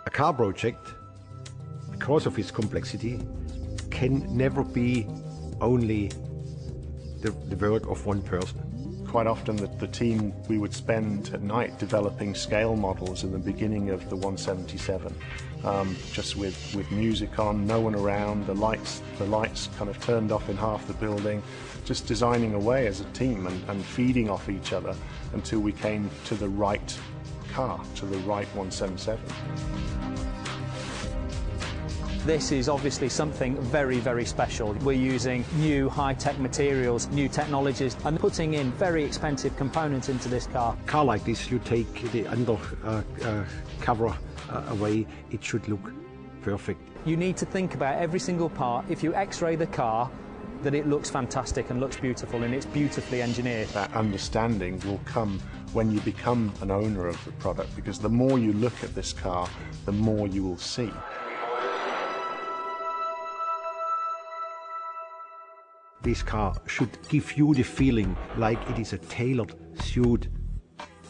A car project, because of its complexity, can never be only the work of one person. Quite often the team, we would spend at night developing scale models in the beginning of the 177, just with music on, no one around, the lights kind of turned off in half the building, just designing away as a team and feeding off each other until we came to the right car, to the right 177. This is obviously something very, very special. We're using new high-tech materials, new technologies, and putting in very expensive components into this car. A car like this, you take the under cover away, it should look perfect. You need to think about every single part. If you X-ray the car, that it looks fantastic and looks beautiful, and it's beautifully engineered. That understanding will come when you become an owner of the product, because the more you look at this car, the more you will see. This car should give you the feeling like it is a tailored suit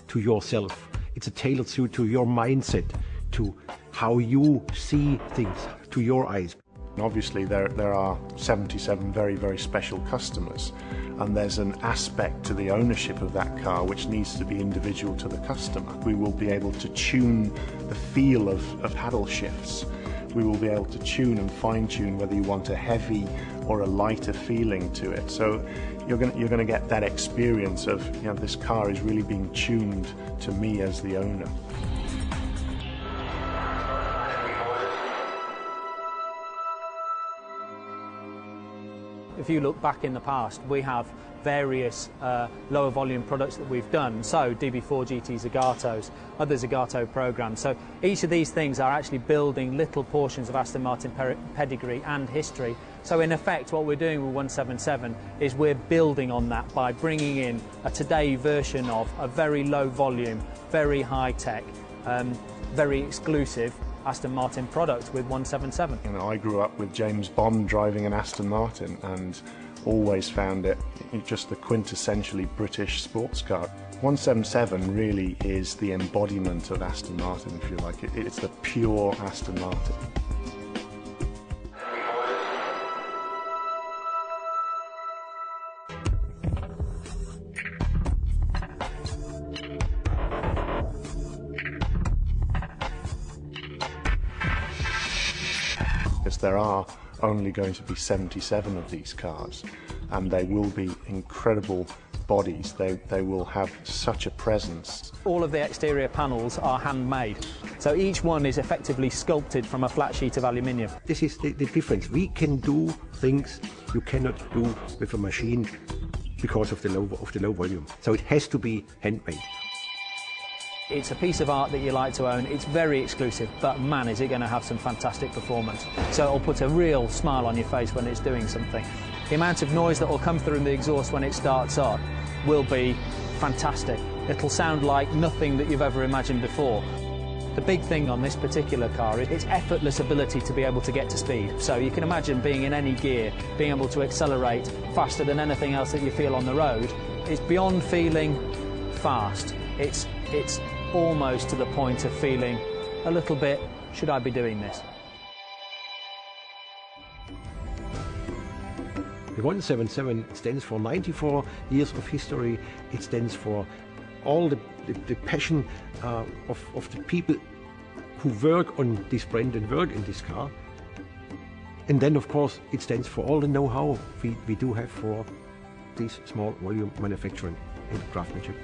to yourself. It's a tailored suit to your mindset, to how you see things, to your eyes. Obviously there are 77 very, very special customers, and there's an aspect to the ownership of that car which needs to be individual to the customer. We will be able to tune the feel of paddle shifts. We will be able to tune and fine-tune whether you want a heavy or a lighter feeling to it. So you're going to get that experience of, you know, this car is really being tuned to me as the owner. If you look back in the past, we have various lower volume products that we've done. So DB4 GT Zagatos, other Zagato programs. So each of these things are actually building little portions of Aston Martin pedigree and history. So in effect, what we're doing with 177 is we're building on that by bringing in a today version of a very low volume, very high tech, very exclusive Aston Martin product with 177. You know, I grew up with James Bond driving an Aston Martin and always found it just the quintessentially British sports car. 177 really is the embodiment of Aston Martin, if you like. It's the pure Aston Martin. Because there are only going to be 77 of these cars, and they will be incredible bodies. They will have such a presence. All of the exterior panels are handmade, so each one is effectively sculpted from a flat sheet of aluminium. This is the difference. We can do things you cannot do with a machine because of the low volume. So it has to be handmade. It's a piece of art that you like to own. It's very exclusive, but man, is it going to have some fantastic performance. So it'll put a real smile on your face when it's doing something. The amount of noise that will come through in the exhaust when it starts up will be fantastic. It'll sound like nothing that you've ever imagined before. The big thing on this particular car is its effortless ability to be able to get to speed. So you can imagine being in any gear, being able to accelerate faster than anything else that you feel on the road. It's beyond feeling fast. It's almost to the point of feeling a little bit, should I be doing this? The 177 stands for 94 years of history. It stands for all the passion of the people who work on this brand and work in this car. And then, of course, it stands for all the know-how we do have for this small volume manufacturing and craftsmanship.